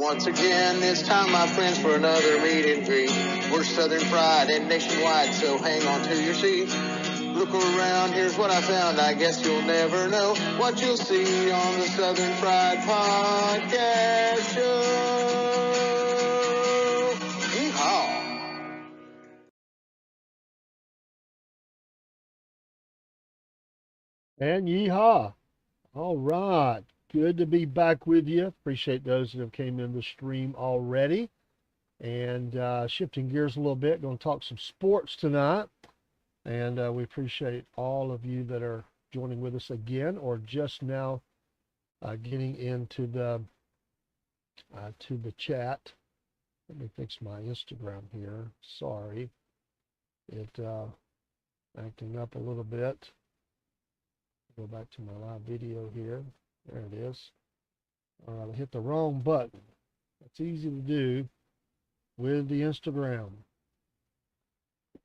once again, it's time, my friends, for another meet and greet. We're Southern Fried and nationwide, so hang on to your seat. Look around, here's what I found. I guess you'll never know what you'll see on the Southern Fried Podcast Show. Yeehaw! And yeehaw. All right. Good to be back with you. Appreciate those that have came in the stream already. And shifting gears a little bit, going to talk some sports tonight. And we appreciate all of you that are joining with us again or just now getting into the to the chat. Let me fix my Instagram here. Sorry. It acting up a little bit. Go back to my live video here. There it is. All right, I hit the wrong button. It's easy to do with the Instagram.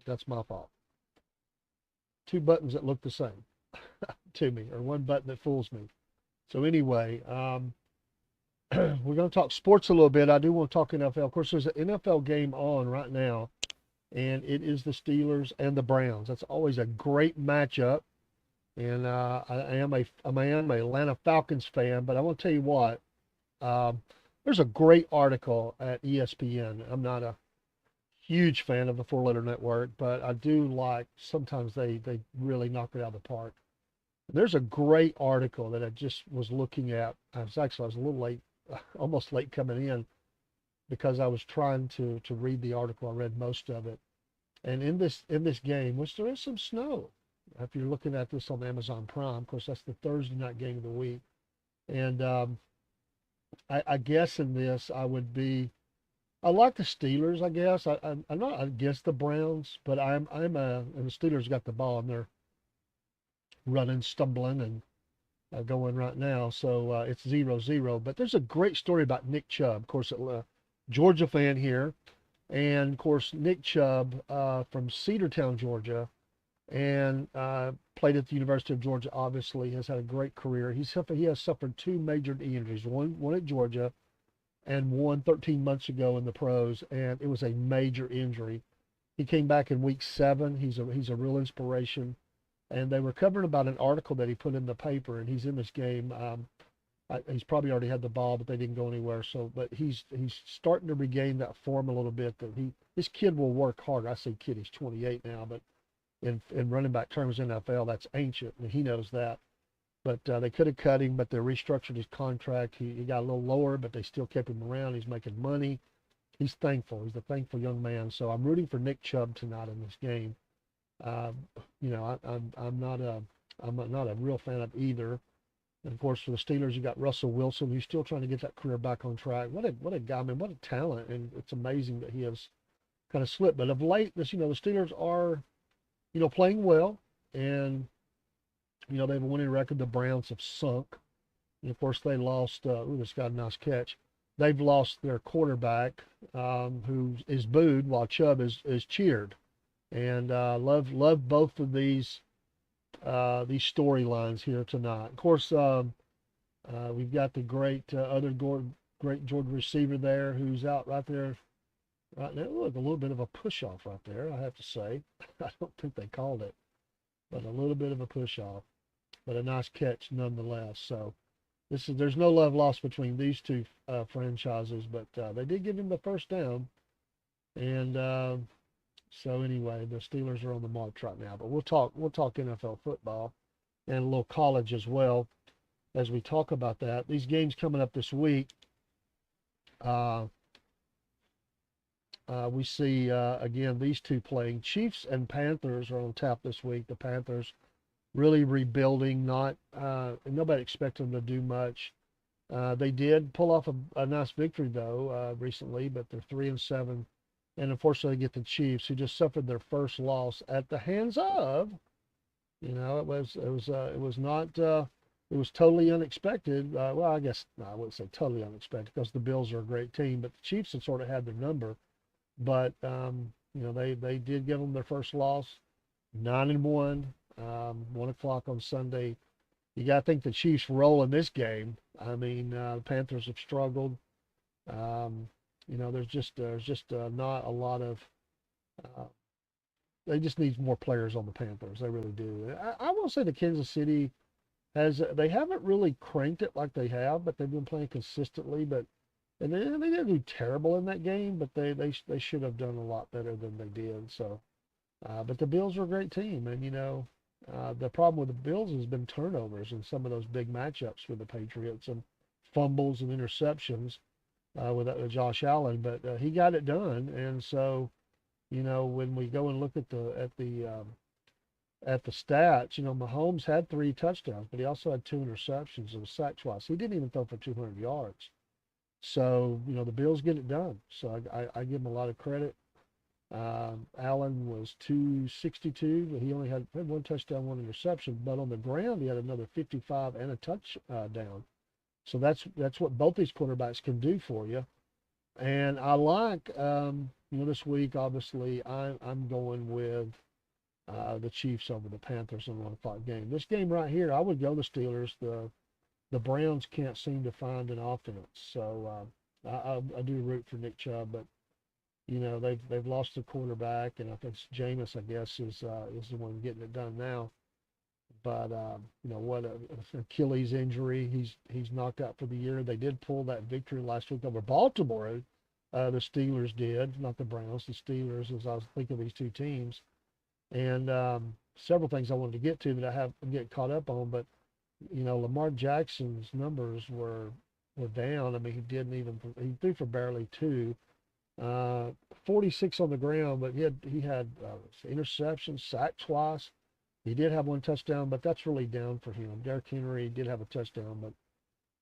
That's my fault. Two buttons that look the same to me, or one button that fools me. So anyway, we're going to talk sports a little bit. I do want to talk NFL. Of course, there's an NFL game on right now, and it is the Steelers and the Browns. That's always a great matchup. And I am a Atlanta Falcons fan, but I want to tell you what, there's a great article at ESPN. I'm not a huge fan of the Four Letter Network, but I do like, sometimes they really knock it out of the park. There's a great article that I just was looking at. I was a little late, almost late coming in, because I was trying to read the article. I read most of it. And in this game, which there is some snow, if you're looking at this on Amazon Prime, of course, that's the Thursday night game of the week. And I guess in this, I like the Steelers, I guess. I'm not against the Browns, but and the Steelers got the ball, and they're running, stumbling, and going right now. So it's 0-0. But there's a great story about Nick Chubb, of course, a Georgia fan here. And, of course, Nick Chubb from Cedartown, Georgia, and played at the University of Georgia, obviously, has had a great career. He has suffered two major knee injuries, one at Georgia and one 13 months ago in the pros, and it was a major injury. He came back in week 7. He's a real inspiration. And they were covering about an article that he put in the paper, and he's in this game. He's probably already had the ball, but they didn't go anywhere. But he's starting to regain that form a little bit. That this kid will work hard. I say kid, he's 28 now, but in running back terms in NFL, that's ancient, and he knows that. But they could have cut him, but they restructured his contract. He got a little lower, but they still kept him around. He's making money. He's thankful. He's a thankful young man. So I'm rooting for Nick Chubb tonight in this game. I'm not a real fan of either. And of course, for the Steelers, you got Russell Wilson, who's still trying to get that career back on track. What a guy, man! What a talent! And it's amazing that he has kind of slipped. But of late, the Steelers are, playing well, and they have a winning record. The Browns have sunk, and of course, they lost. This got a nice catch. They've lost their quarterback, who is booed while Chubb is cheered. And love both of these storylines here tonight. Of course, we've got the great great Georgia receiver there, who's out right there right now. Look, a little bit of a push off right there, I have to say. I don't think they called it, but a little bit of a push off, but a nice catch nonetheless. So there's no love lost between these two franchises, but they did give him the first down, and so anyway, the Steelers are on the march right now. But we'll talk NFL football and a little college as well as we talk about that. These games coming up this week, we see again these two playing. Chiefs and Panthers are on tap this week. The Panthers really rebuilding. Nobody expected them to do much. They did pull off a nice victory though recently, but they're 3-7. And unfortunately, they get the Chiefs, who just suffered their first loss at the hands of, it was totally unexpected. Well, I guess I wouldn't say totally unexpected, because the Bills are a great team, but the Chiefs had sort of had their number. But they did give them their first loss, 9-1, 1:00 on Sunday. You got to think the Chiefs roll in this game. I mean, the Panthers have struggled. There's just not a lot of. Uh, they just need more players on the Panthers. They really do. I will say the Kansas City they haven't really cranked it like they have, but they've been playing consistently. But and they didn't do terrible in that game, but they should have done a lot better than they did. So, but the Bills are a great team, and the problem with the Bills has been turnovers in some of those big matchups with the Patriots and fumbles and interceptions with Josh Allen, but he got it done. And so, when we go and look at the stats, Mahomes had 3 touchdowns, but he also had 2 interceptions and was sacked twice. He didn't even throw for 200 yards. So, the Bills get it done. So I give him a lot of credit. Allen was 262, but he only had 1 touchdown, 1 interception. But on the ground, he had another 55 and a touchdown. So that's what both these quarterbacks can do for you. And I like, this week, obviously, I'm going with the Chiefs over the Panthers in a 1 o'clock game. This game right here, I would go the Steelers. The Browns can't seem to find an offense. So I do root for Nick Chubb, but they've lost their quarterback, and I think Jameis, I guess, is the one getting it done now. But what an Achilles injury. He's knocked out for the year. They did pull that victory last week over Baltimore. The Steelers did, not the Browns. The Steelers, as I was thinking of these two teams, and several things I wanted to get to that I'm getting caught up on. But Lamar Jackson's numbers were down. I mean, he threw for barely 2. 46 on the ground, but he had interceptions, sacked twice. He did have 1 touchdown, but that's really down for him. Derrick Henry did have a touchdown, but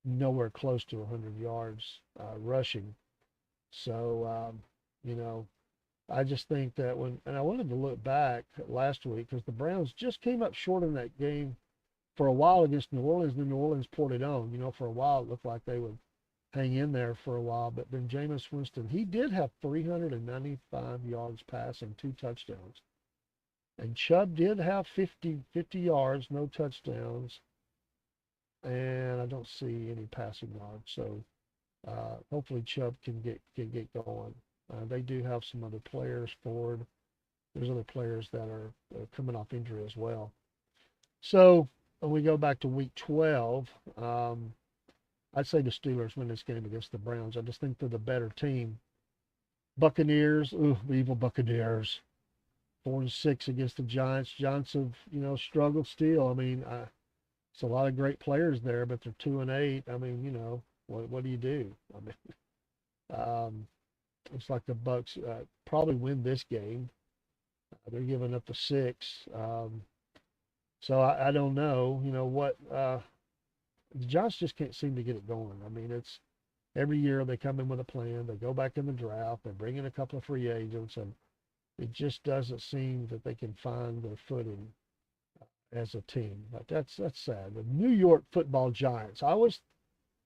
nowhere close to 100 yards rushing. So, I just think that and I wanted to look back last week because the Browns just came up short in that game for a while against New Orleans, and New Orleans poured it on. For a while it looked like they would hang in there for a while, but then Jameis Winston, he did have 395 yards passing, 2 touchdowns. And Chubb did have 50 yards, no touchdowns, and I don't see any passing yards. So hopefully Chubb can get going. They do have some other players forward. There's other players that are coming off injury as well. So when we go back to week 12, I'd say the Steelers win this game against the Browns. I just think they're the better team. Buccaneers, the evil Buccaneers. 4-6 against the Giants. Giants have, struggled still. I mean, it's a lot of great players there, but they're 2-8. I mean, what do you do? I mean, looks like the Bucs probably win this game. They're giving up the 6. So I don't know. What the Giants just can't seem to get it going. I mean, it's every year they come in with a plan. They go back in the draft. They bring in a couple of free agents, and it just doesn't seem that they can find their footing as a team. But that's sad. The New York Football Giants.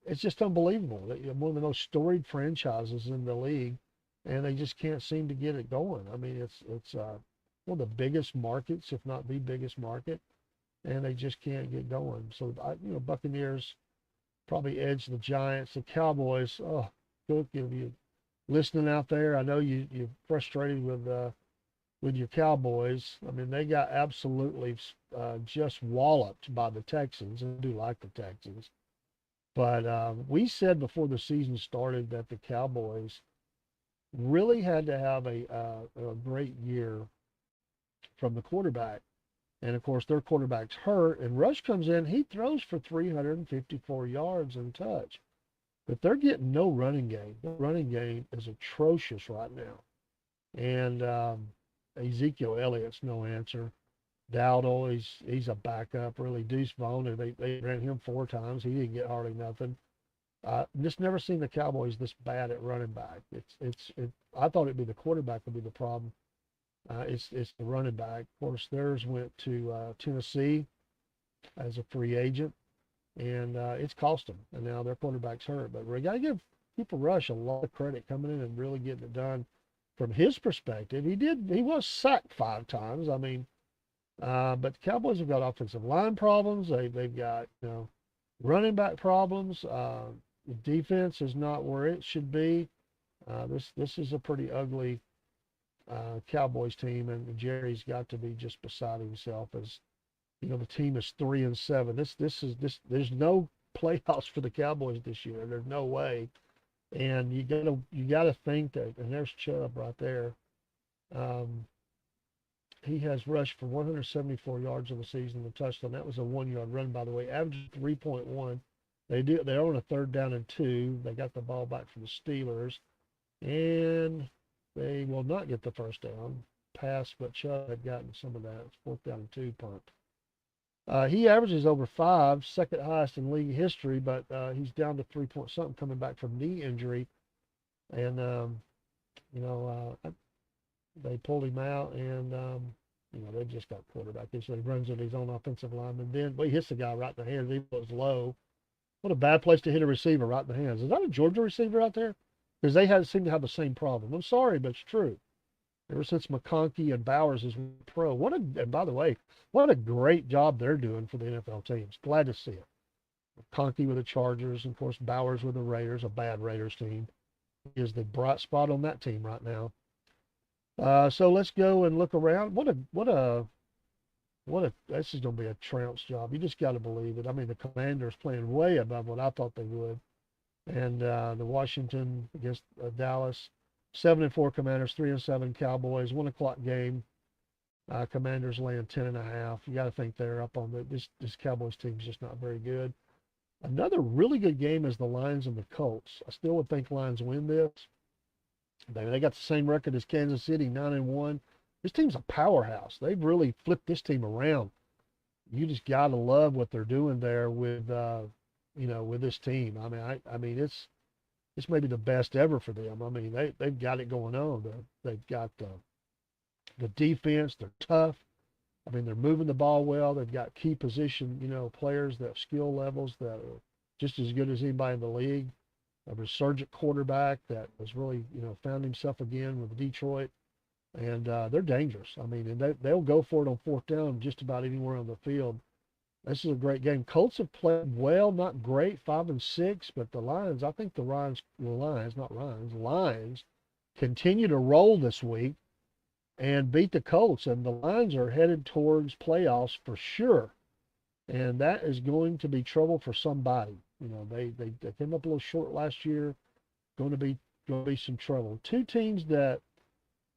It's just unbelievable. One of the most storied franchises in the league, and they just can't seem to get it going. I mean, it's one of the biggest markets, if not the biggest market, and they just can't get going. So Buccaneers probably edge the Giants. The Cowboys. Oh, Cook, if you listening out there, I know you're frustrated with your Cowboys. I mean, they got absolutely just walloped by the Texans. I do like the Texans. But we said before the season started that the Cowboys really had to have a great year from the quarterback. And, of course, their quarterback's hurt. And Rush comes in. He throws for 354 yards and touch. But they're getting no running game. The running game is atrocious right now. And Ezekiel Elliott's no answer. Dowdle, he's a backup, really. Deuce Vaughn, they ran him 4 times. He didn't get hardly nothing. Just never seen the Cowboys this bad at running back. I thought it'd be the quarterback would be the problem. It's the running back. Of course, theirs went to Tennessee as a free agent, and it's cost them. And now their quarterback's hurt. But we got to give Cooper Rush a lot of credit coming in and really getting it done. From his perspective, he was sacked 5 times. I mean, but the Cowboys have got offensive line problems. They've got running back problems. The defense is not where it should be. This is a pretty ugly Cowboys team, and Jerry's got to be just beside himself. As you know, the team is 3-7. This. There's no playoffs for the Cowboys this year. There's no way. And you gotta think that. And there's Chubb right there. Um, he has rushed for 174 yards in the season, the touchdown. That was a 1-yard run, by the way, average 3.1. They're on a 3rd down and 2. They got the ball back from the Steelers, and they will not get the first down pass, but Chubb had gotten some of that. It's 4th down and 2 punt. He averages over 5, second highest in league history, but he's down to 3 point something coming back from knee injury, and you know they pulled him out, and you know they just got quarterback. So he runs at his own offensive lineman. Then he hits the guy right in the hands. He was low. What a bad place to hit a receiver right in the hands. Is that a Georgia receiver out there? Because they seem to have the same problem. I'm sorry, but it's true. Ever since McConkey and Bowers is pro, and by the way, what a great job they're doing for the NFL teams. Glad to see it. McConkey with the Chargers, and of course Bowers with the Raiders, a bad Raiders team. He is the bright spot on that team right now. So let's go and look around. This is going to be a trounce job. You just got to believe it. I mean, the Commanders playing way above what I thought they would. And the Washington against Dallas, 7-4 Commanders, 3-7 Cowboys, 1 o'clock game. Commanders laying 10.5. You got to think they're up on this Cowboys team is just not very good. Another really good game is the Lions and the Colts. I still would think Lions win this. They got the same record as Kansas City, 9-1. This team's a powerhouse. They've really flipped this team around. You just got to love what they're doing there with with this team. I mean, it's maybe the best ever for them. I mean, they've got it going on. They've got the defense. They're tough. I mean, they're moving the ball well. They've got key position, players that have skill levels that are just as good as anybody in the league. A resurgent quarterback that has really, found himself again with Detroit. And they're dangerous. I mean, and they'll go for it on 4th down just about anywhere on the field. This is a great game. Colts have played well, not great, 5-6, but the Lions, I think the Lions continue to roll this week and beat the Colts. And the Lions are headed towards playoffs for sure. And that is going to be trouble for somebody. They came up a little short last year. Going to be some trouble. Two teams that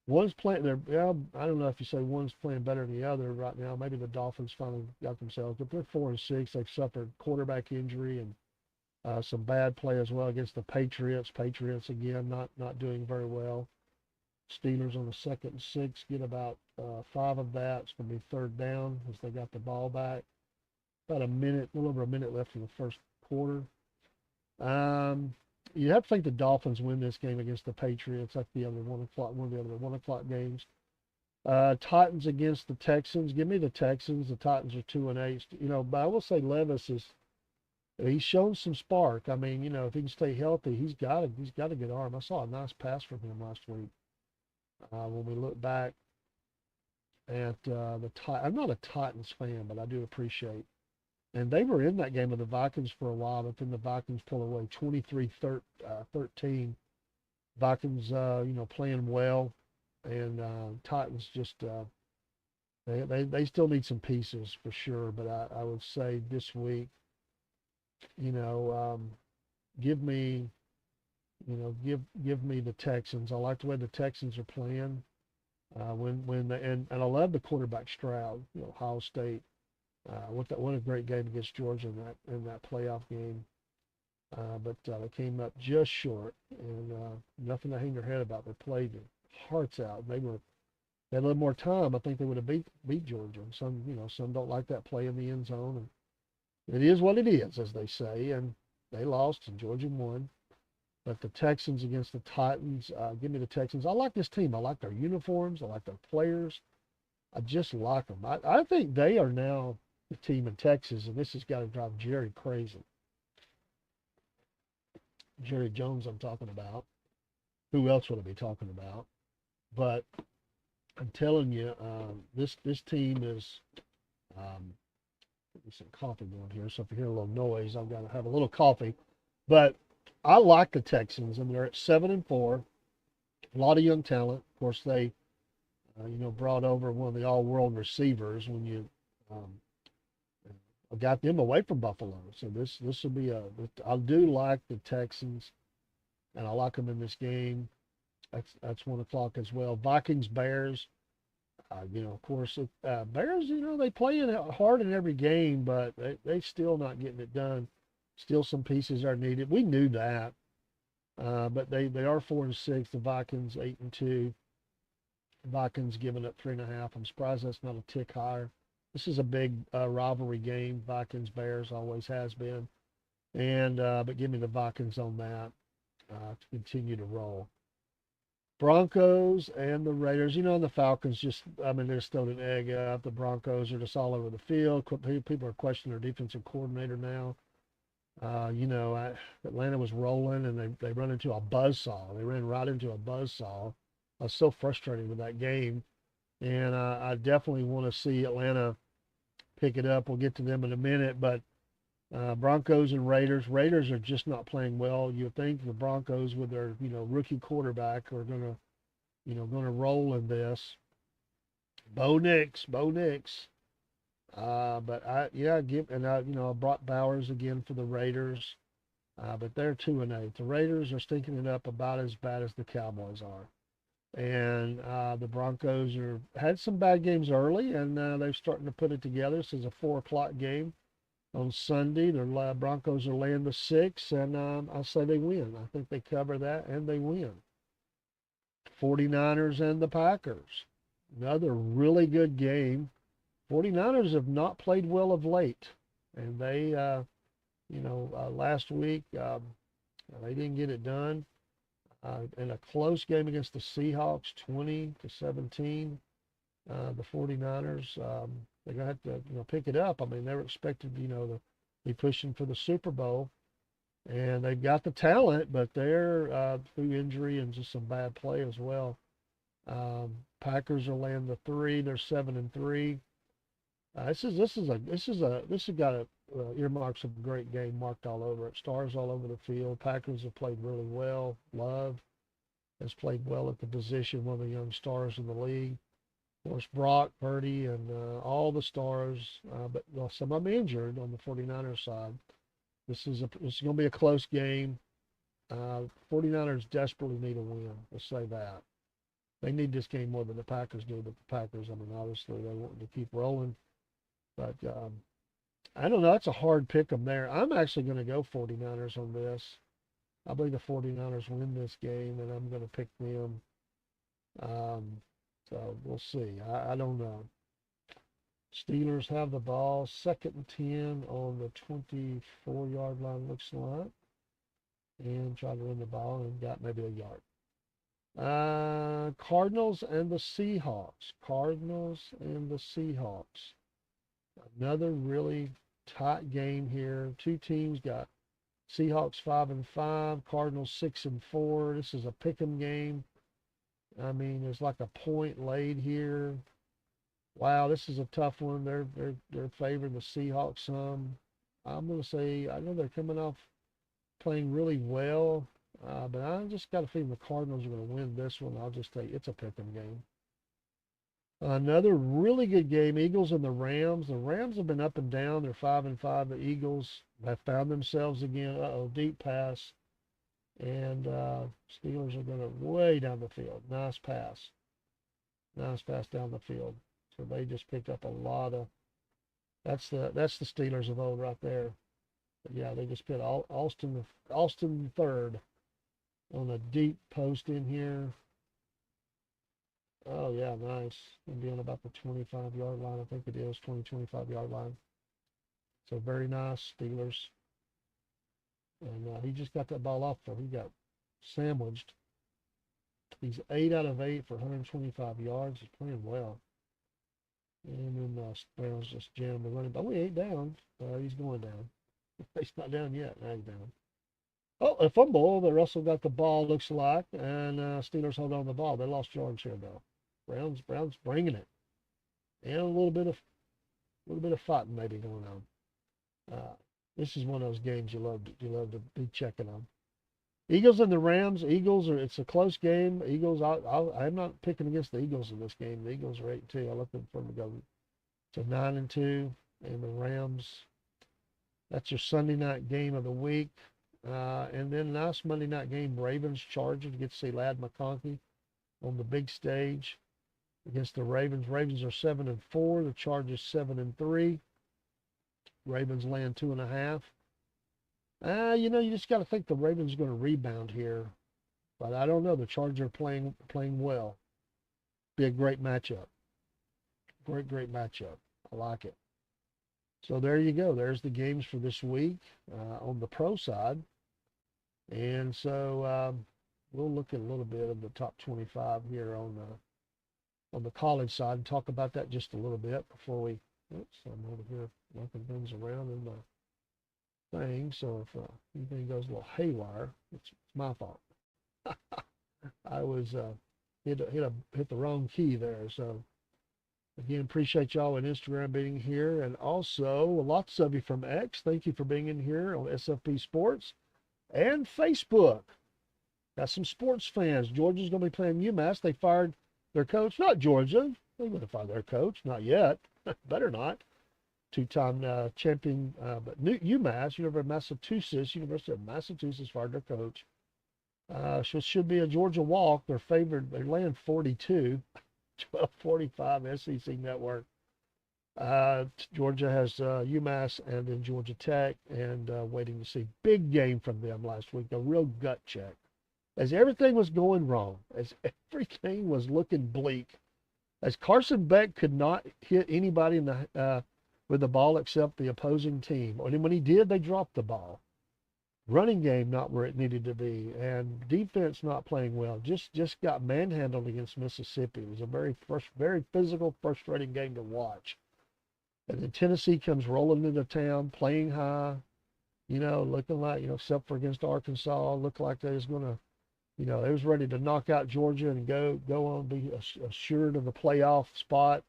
one's playing. I don't know if you say one's playing better than the other right now. Maybe the Dolphins finally got themselves, but they're 4-6. They've suffered quarterback injury and some bad play as well against the Patriots. Patriots again not doing very well. Steelers on the 2nd and 6 get about 5 of that. It's going to be 3rd down as they got the ball back. About a little over a minute left in the first quarter. You have to think the Dolphins win this game against the Patriots. That's the other 1 o'clock, one of the other 1 o'clock games. Titans against the Texans. Give me the Texans. The Titans are 2-8. But I will say Levis he's shown some spark. I mean, if he can stay healthy, he's got a good arm. I saw a nice pass from him last week. When we look back at I'm not a Titans fan, but I do appreciate. And they were in that game with the Vikings for a while, but then the Vikings pulled away 23-13. Vikings, playing well, and Titans just they still need some pieces for sure. But I would say this week, give me the Texans. I like the way the Texans are playing. And I love the quarterback Stroud. Ohio State. What a great game against Georgia in that playoff game. But they came up just short, and nothing to hang their head about. They played their hearts out. They had a little more time. I think they would have beat Georgia. And some don't like that play in the end zone, and it is what it is, as they say. And they lost, and Georgia won. But the Texans against the Titans, give me the Texans. I like this team. I like their uniforms. I like their players. I just like them. I think they are now the team in Texas, and this has got to drive Jerry crazy. Jerry Jones I'm talking about. Who else would I be talking about? But I'm telling you, this team is, get some coffee going here, so if you hear a little noise, I've got to have a little coffee. But I like the Texans. I mean, they're at 7-4. A lot of young talent. Of course, they brought over one of the all-world receivers when you um, got them away from Buffalo. So this will be I do like the Texans, and I like them in this game. That's 1 o'clock as well. Vikings Bears. Of course, Bears. They play hard in every game, but they still not getting it done. Still, some pieces are needed. We knew that, but they are 4-6. The Vikings 8-2. Vikings giving up 3.5. I'm surprised that's not a tick higher. This is a big rivalry game. Vikings Bears always has been, and but give me the Vikings on that to continue to roll. Broncos and the Raiders. And the Falcons they're still an egg up. The Broncos are just all over the field. People are questioning their defensive coordinator now. Atlanta was rolling and they run into a buzzsaw. They ran right into a buzzsaw. I was so frustrated with that game. And I definitely want to see Atlanta pick it up. We'll get to them in a minute. But Broncos and Raiders. Raiders are just not playing well. You think the Broncos with their rookie quarterback are gonna roll in this. Bo Nix. But I brought Bowers again for the Raiders. But they're 2-8. The Raiders are stinking it up about as bad as the Cowboys are. And the Broncos had some bad games early, and they're starting to put it together. This is a 4 o'clock game on Sunday. The Broncos are laying the 6, and I say they win. I think they cover that, and they win. 49ers and the Packers. Another really good game. 49ers have not played well of late, and they, last week they didn't get it done. In a close game against the Seahawks, 20-17, the 49ers, they're going to have to, pick it up. I mean, they were expected, to be pushing for the Super Bowl, and they've got the talent, but they're through injury and just some bad play as well. Packers are laying the 3. They're 7-3. This has got earmarks of a great game marked all over it. Stars all over the field. Packers have played really well. Love has played well at the position, one of the young stars in the league. Of course, Brock, Purdy, and all the stars, but some of them injured on the 49ers side. This is going to be a close game. 49ers desperately need a win. Let's say that. They need this game more than the Packers do, but the Packers, obviously they want to keep rolling. But I don't know. It's a hard pick 'em there. I'm actually going to go 49ers on this. I believe the 49ers win this game, and I'm going to pick them. So we'll see. I don't know. Steelers have the ball. 2nd and 10 on the 24-yard line, looks like. And try to run the ball and got maybe a yard. Cardinals and the Seahawks. Another really tight game here. Two teams got Seahawks 5-5, Cardinals 6-4. This is a pick'em game. I mean, there's like a point laid here. Wow, this is a tough one. They're favoring the Seahawks some. I'm gonna say I know they're coming off playing really well, but I just got a feeling the Cardinals are going to win this one. I'll just say it's a pick'em game. Another really good game, Eagles and the Rams. The Rams have been up and down. They're 5-5. The Eagles have found themselves again. Deep pass. And Steelers are going to way down the field. Nice pass down the field. So they just picked up a lot of. That's the Steelers of old right there. But yeah, they just put Austin third on a deep post in here. Oh, yeah, nice. And be on about the 25-yard line. I think it is 25-yard line. So very nice, Steelers. And he just got that ball off, though. He got sandwiched. He's 8 out of 8 for 125 yards. He's playing well. And then Browns just jammed the running back. We ain't down. He's going down. He's not down yet. Now he's down. Oh, a fumble. But Russell got the ball, looks like. And Steelers hold on to the ball. They lost yards here, though. Browns bringing it, and a little bit of fighting maybe going on. This is one of those games you love to be checking on. Eagles and the Rams. It's a close game. Eagles. I'm not picking against the Eagles in this game. The Eagles are 8-2. I look for them to go to 9-2, and the Rams. That's your Sunday night game of the week. And then nice Monday night game, Ravens Chargers. You get to see Ladd McConkey on the big stage against the Ravens. Ravens are 7-4. The Chargers 7-3. Ravens land 2.5. You just got to think the Ravens are going to rebound here, but I don't know. The Chargers are playing well. Be a great matchup. Great matchup. I like it. So there you go. There's the games for this week on the pro side. And so we'll look at a little bit of the top 25 here on the college side and talk about that just a little bit before we. Oops, I'm over here working things around in the thing. So if anything goes a little haywire, it's my fault. I was hit the wrong key there. So again, appreciate y'all on Instagram being here, and also lots of you from X. Thank you for being in here on SFP Sports and Facebook. Got some sports fans. Georgia's going to be playing UMass. They fired their coach. Not Georgia. They wouldn't fire their coach. Not yet. Better not. Two-time champion, but UMass, University of Massachusetts fired their coach. Should be a Georgia walk. They're favored. They land 42. 12:45 SEC Network. Georgia has UMass and then Georgia Tech, and waiting to see. Big game from them last week. A real gut check. As everything was going wrong, as everything was looking bleak, as Carson Beck could not hit anybody with the ball except the opposing team. And when he did, they dropped the ball. Running game not where it needed to be, and defense not playing well. Just got manhandled against Mississippi. It was a very physical, frustrating game to watch. And then Tennessee comes rolling into town, playing high, looking like, except for against Arkansas, looked like they was going to, they was ready to knock out Georgia and go on, be assured of the playoff spot.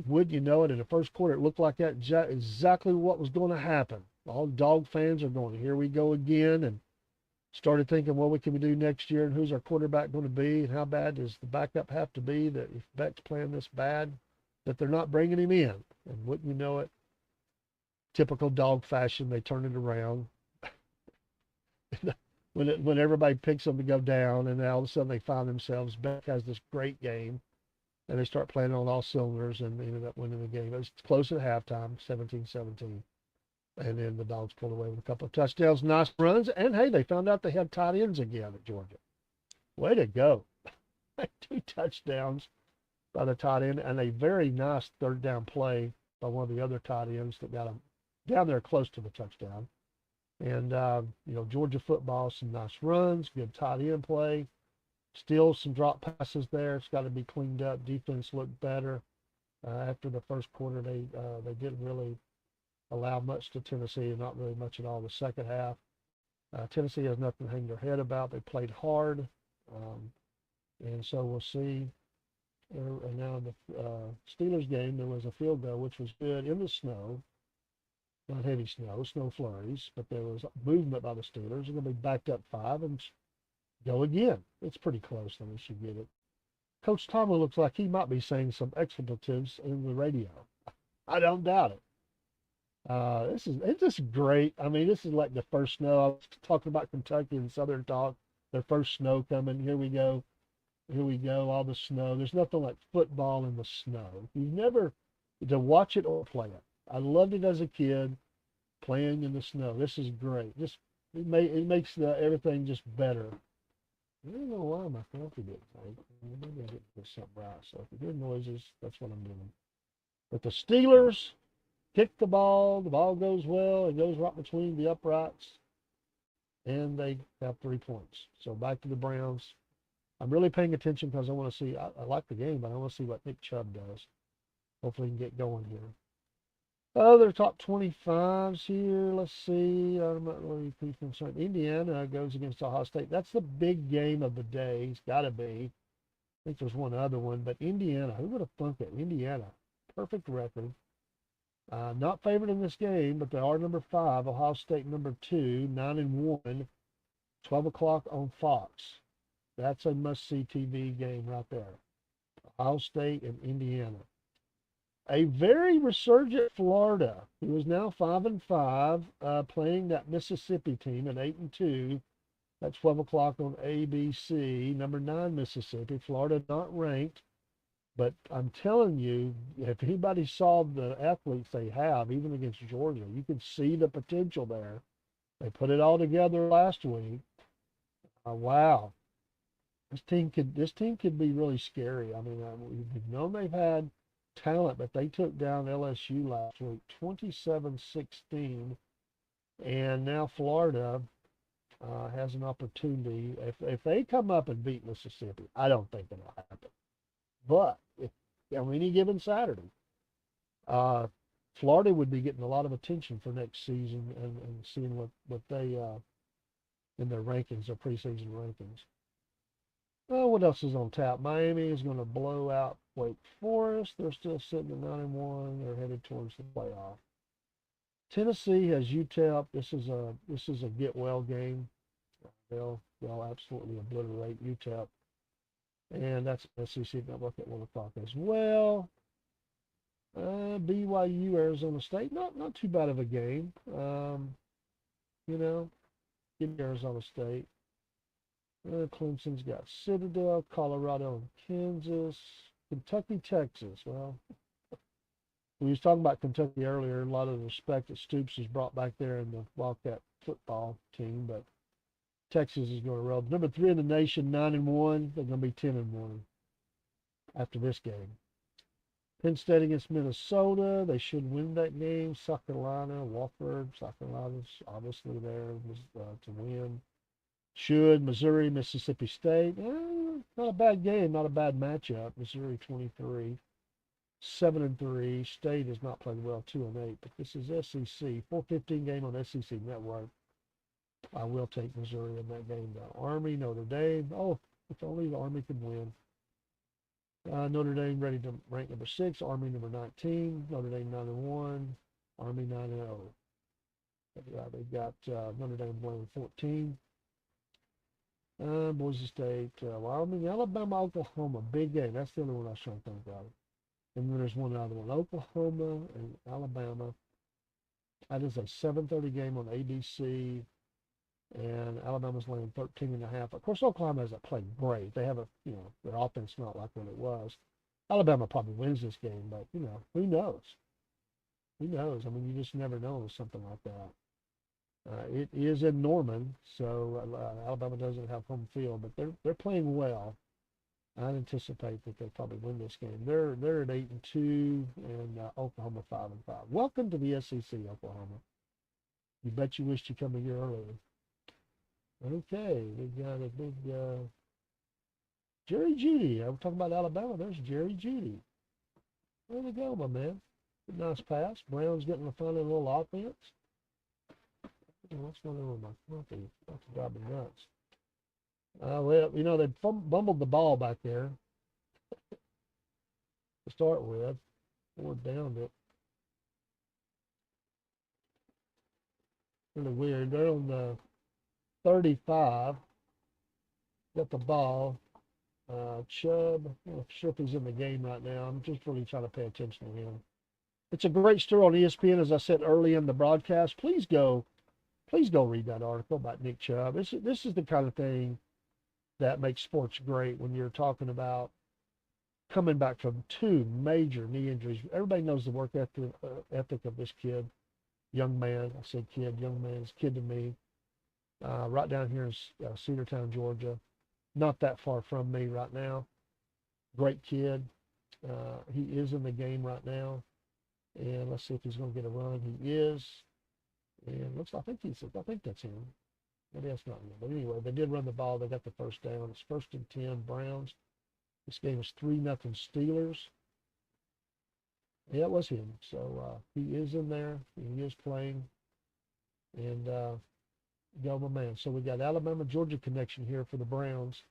Wouldn't you know it, in the first quarter, it looked like that exactly what was going to happen. All Dog fans are going, here we go again, and started thinking, what can we do next year, and who's our quarterback going to be, and how bad does the backup have to be, that if Beck's playing this bad, that they're not bringing him in. And wouldn't you know it, typical Dog fashion, they turn it around. when everybody picks them to go down, and then all of a sudden they find themselves, Beck has this great game, and they start playing on all cylinders, and they ended up winning the game. It was close at halftime, 17-17. And then the Dogs pulled away with a couple of touchdowns, nice runs, and hey, they found out they had tight ends again at Georgia. Way to go. 2 touchdowns by the tight end, and a very nice third down play by one of the other tight ends that got them down there close to the touchdown. And, Georgia football, some nice runs, good tight end play. Still some drop passes there. It's got to be cleaned up. Defense looked better. After the first quarter, they didn't really allow much to Tennessee, and not really much at all the second half. Tennessee has nothing to hang their head about. They played hard. And so we'll see. And now in the Steelers game, there was a field goal, which was good in the snow. Not heavy snow flurries, but there was movement by the Steelers. They're going to be backed up 5 and go again. It's pretty close, then we should get it. Coach Tomlin looks like he might be saying some expletives in the radio. I don't doubt it. This is great. I mean, this is like the first snow. I was talking about Kentucky and Southern Talk. Their first snow coming. Here we go. All the snow. There's nothing like football in the snow. You've never to watch it or play it. I loved it as a kid, playing in the snow. This is great. It makes everything just better. I don't know why my coffee didn't take. Maybe I didn't do something right. So if you hear noises, that's what I'm doing. But the Steelers kick the ball goes well, it goes right between the uprights, and they have 3 points. So back to the Browns. I'm really paying attention because I want to see, I like the game, but I want to see what Nick Chubb does. Hopefully he can get going here. Other top 25s here, let's see, I'm not really too concerned. Indiana goes against Ohio State. That's the big game of the day. It's got to be. I think there's one other one, but Indiana, who would have thunk it? Indiana, perfect record. Not favored in this game, but they are number 5. Ohio State number 2, 9-1. 12 o'clock on Fox. That's a must-see TV game right there. Ohio State and Indiana. A very resurgent Florida, who is now 5-5, playing that Mississippi team at 8-2. That's 12 o'clock on ABC. Number 9 Mississippi. Florida not ranked, but I'm telling you, if anybody saw the athletes they have, even against Georgia, you can see the potential there. They put it all together last week. Wow, this team could be really scary. I mean, we've known they've had talent, but they took down LSU last week, 27-16, and now Florida has an opportunity. If they come up and beat Mississippi, I don't think it'll happen. But on any given Saturday, Florida would be getting a lot of attention for next season and seeing what they in their rankings, their preseason rankings. Oh, what else is on tap? Miami is going to blow out Wake Forest. They're still sitting at 9-1. They're headed towards the playoff. Tennessee has UTEP. This is a get well game. They'll absolutely obliterate UTEP. And that's SEC Network at 1 o'clock as well. BYU, Arizona State, not too bad of a game. Give me Arizona State. Clemson's got Citadel, Colorado, and Kansas, Kentucky, Texas. Well, we was talking about Kentucky earlier. A lot of the respect that Stoops has brought back there in the Wildcat football team, but Texas is going to roll. Number 3 in the nation, 9-1. They're going to be 10-1 after this game. Penn State against Minnesota. They should win that game. South Carolina, Wofford. South Carolina's obviously there to win. Should. Missouri, Mississippi State. Not a bad game. Not a bad matchup. Missouri 23. 7-3. State has not played well, 2-8. But this is SEC. 4:15 game on SEC Network. I will take Missouri in that game, though. Army, Notre Dame. Oh, if only the Army could win. Notre Dame ready to rank number 6. Army number 19. Notre Dame 9-1. Army 9-0. They've got Notre Dame playing 14. Boise State, Wyoming, Alabama, Oklahoma. Big game. That's the other one I was trying to think of. And then there's one other one. Oklahoma and Alabama. That is a 7:30 game on ABC. And Alabama's laying 13.5. Of course, Oklahoma hasn't played great. They have their offense not like what it was. Alabama probably wins this game, but, who knows? Who knows? I mean, you just never know with something like that. It is in Norman, so Alabama doesn't have home field, but they're playing well. I'd anticipate that they'll probably win this game. They're at 8-2, and Oklahoma 5-5. Welcome to the SEC, Oklahoma. You bet you wished you come a year earlier. Okay, we got a big Jerry Jeudy. I'm talking about Alabama. There's Jerry Jeudy. There we go, my man. Nice pass. Brown's getting a fun little offense. What's going on with my coffee? That's driving me nuts. Well, they bumbled the ball back there to start with. Ford downed it. Really weird. They're on the 35. Got the ball. Chubb, I'm not sure if he's in the game right now. I'm just really trying to pay attention to him. It's a great story on ESPN, as I said early in the broadcast. Please go read that article about Nick Chubb. This is the kind of thing that makes sports great when you're talking about coming back from 2 major knee injuries. Everybody knows the work ethic of this kid, young man. I said kid, young man is kid to me. Right down here in Cedartown, Georgia. Not that far from me right now. Great kid. He is in the game right now. And let's see if he's going to get a run. He is. And I think that's him. Maybe that's not him. But anyway, they did run the ball. They got the first down. It's 1st and 10, Browns. This game is 3-0 Steelers. Yeah, it was him. So he is in there. He is playing. And go, my man. So we got Alabama-Georgia connection here for the Browns.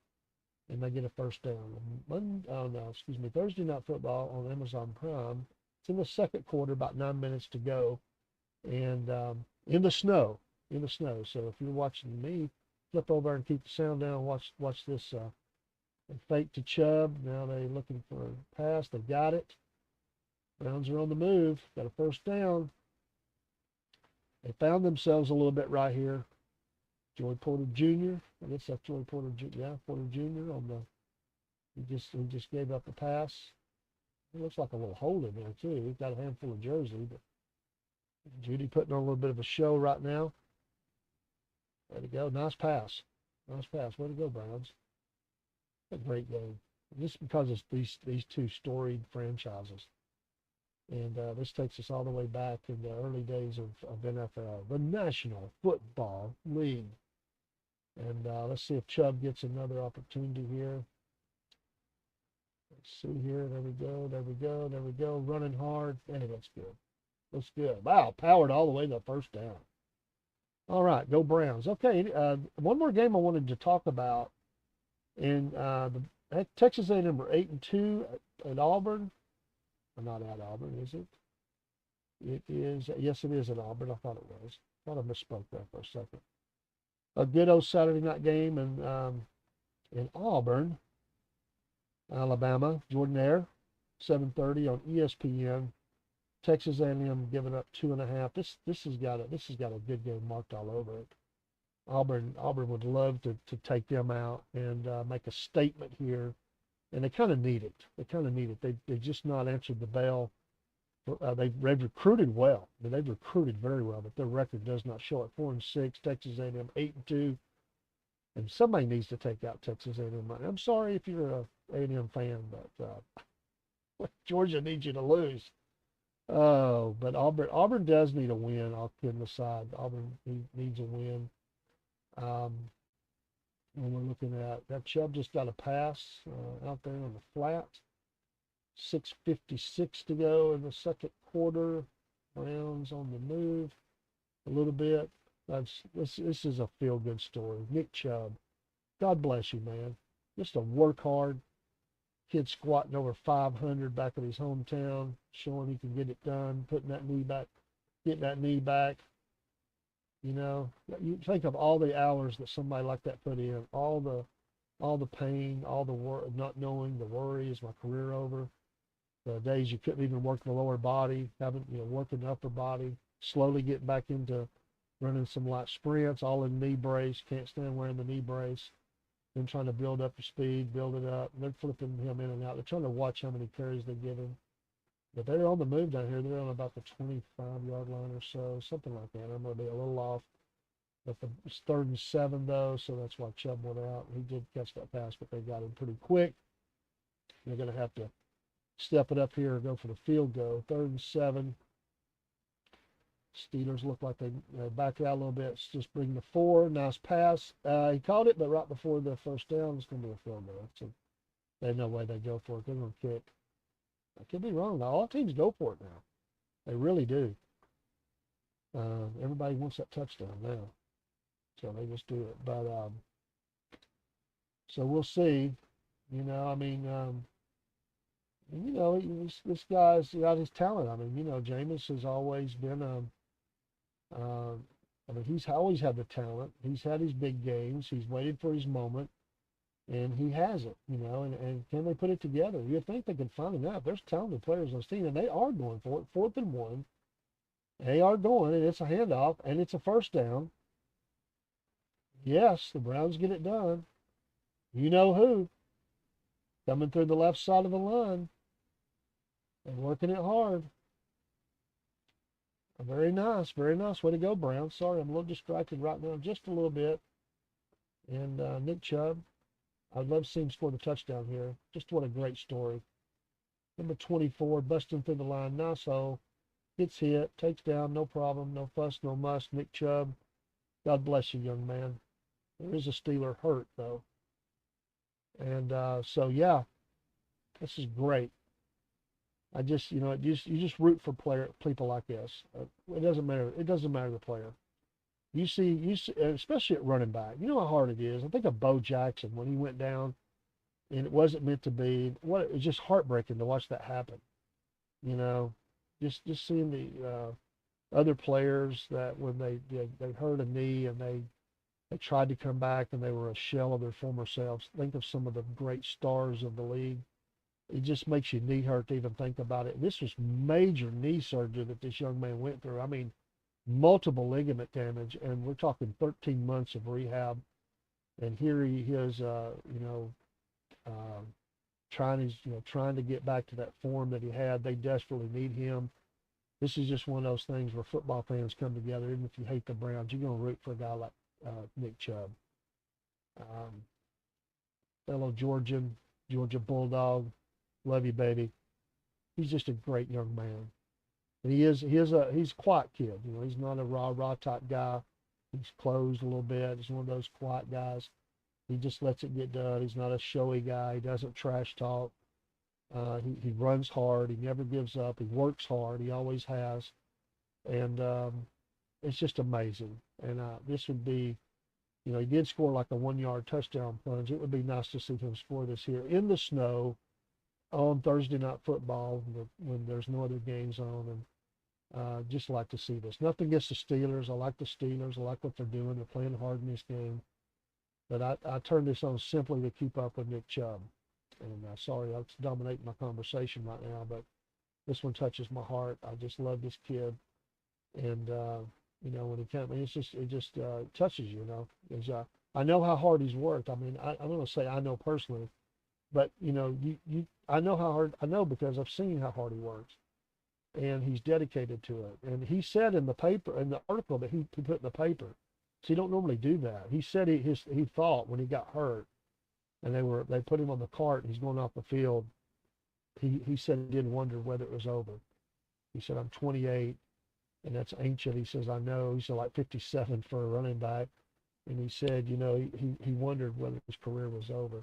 And they get a first down. Thursday Night Football on Amazon Prime. It's in the second quarter, about 9 minutes to go. And in the snow. So if you're watching me, flip over and keep the sound down. Watch this. They fake to Chubb. Now they're looking for a pass. They got it. Browns are on the move. Got a first down. They found themselves a little bit right here. Joey Porter Jr. I guess that's Joey Porter Jr. Yeah, Porter Jr. on the. He just gave up a pass. It looks like a little hole in there too. He's got a handful of jersey, but Judy putting on a little bit of a show right now. Way to go. Nice pass. Nice pass. Way to go, Browns. A great game. Just because it's these two storied franchises. And this takes us all the way back in the early days of NFL, the National Football League. And let's see if Chubb gets another opportunity here. Let's see here. There we go. There we go. There we go. Running hard. Hey, that's good. Looks good. Wow, powered all the way to the first down. All right, go Browns. Okay, one more game I wanted to talk about. In the Texas A&M number 8-2 at Auburn. Or not at Auburn, is it? It is. Yes, it is at Auburn. I thought it was. I thought I misspoke there for a second. A good old Saturday night game in Auburn, Alabama. Jordan-Hare, 7:30 on ESPN. Texas A&M giving up 2.5. This has got a good game marked all over it. Auburn would love to take them out and make a statement here, and they kind of need it. They've just not answered the bell. They've recruited well. I mean, they've recruited very well, but their record does not show it. 4-6. Texas A&M 8-2, and somebody needs to take out Texas A&M. I'm sorry if you're a A&M fan, but Georgia needs you to lose. Oh, but Auburn does need a win. I'll kid aside. Auburn needs a win. And we're looking at that. Chubb just got a pass out there on the flat. 6:56 to go in the second quarter. Browns on the move a little bit. This is a feel-good story. Nick Chubb, God bless you, man. Just a work hard kid, squatting over 500 back at his hometown, showing he can get it done, putting that knee back, getting that knee back. You know, you think of all the hours that somebody like that put in, all the pain, all the work, not knowing, the worry, is my career over? The days you couldn't even work the lower body, working the upper body, slowly getting back into running some light sprints, all in knee brace, can't stand wearing the knee brace, then trying to build up your speed, build it up, and they're flipping him in and out. They're trying to watch how many carries they give him. But they're on the move down here. They're on about the 25-yard line or so, something like that. I'm going to be a little off. But it's 3rd and 7, though, so that's why Chubb went out. He did catch that pass, but they got him pretty quick. They're going to have to step it up here and go for the field goal. 3rd and 7. Steelers look like they back out a little bit. Just bring the 4. Nice pass. He caught it, but right before the first down, it's going to be a field goal. So there's no way they go for it. They're going to kick. I could be wrong. Now, all teams go for it now. They really do. Everybody wants that touchdown now. So they just do it. But so we'll see. This guy's got his talent. Jameis has always been he's always had the talent. He's had his big games. He's waited for his moment, and he has it, and can they put it together? You'd think they could find enough. There's talented players on this team, and they are going for it. 4th and 1. They are going, and it's a handoff, and it's a first down. Yes, the Browns get it done. You know who. Coming through the left side of the line and working it hard. Very nice, very nice. Way to go, Browns. Sorry, I'm a little distracted right now, just a little bit. And Nick Chubb, I'd love to see him score the touchdown here. Just what a great story. Number 24, busting through the line. Nice hole. Gets hit, takes down, no problem, no fuss, no muss. Nick Chubb, God bless you, young man. There is a Steeler hurt, though. And so, yeah, this is great. I just, you just root for people like this. It doesn't matter. It doesn't matter the player. You see, especially at running back. You know how hard it is. I think of Bo Jackson when he went down, and it wasn't meant to be. It was just heartbreaking to watch that happen. Just seeing the other players that when they hurt a knee and they They tried to come back and they were a shell of their former selves. Think of some of the great stars of the league. It just makes you knee hurt to even think about it. This was major knee surgery that this young man went through. I mean, multiple ligament damage, and we're talking 13 months of rehab. And here he is, uh, trying to get back to that form that he had. They desperately need him. This is just one of those things where football fans come together. Even if you hate the Browns, you're going to root for a guy like Nick Chubb. Um, Fellow Georgia Bulldog, love you, baby. He's just a great young man, and he's a quiet kid. He's not a rah type guy. He's closed a little bit. He's one of those quiet guys. He just lets it get done. He's not a showy guy. He doesn't trash talk. He runs hard. He never gives up. He works hard. He always has. And it's just amazing. And this would be, he did score like a 1-yard touchdown plunge. It would be nice to see him score this here in the snow on Thursday Night Football when there's no other games on. And just like to see this. Nothing against the Steelers. I like the Steelers. I like what they're doing. They're playing hard in this game. But I turned this on simply to keep up with Nick Chubb. And sorry, I'm dominating my conversation right now, but this one touches my heart. I just love this kid. And, when he comes, it just touches you, I know how hard he's worked. I mean, I'm going to say I know personally, but, I know how hard, I know because I've seen how hard he works. And he's dedicated to it. And he said in the paper, in the article that he put in the paper, so you don't normally do that. He said he thought when he got hurt and they put him on the cart and he's going off the field, he said he did wonder whether it was over. He said, I'm 28 and that's ancient. He says, I know. He said like 57 for a running back. And he said, he wondered whether his career was over.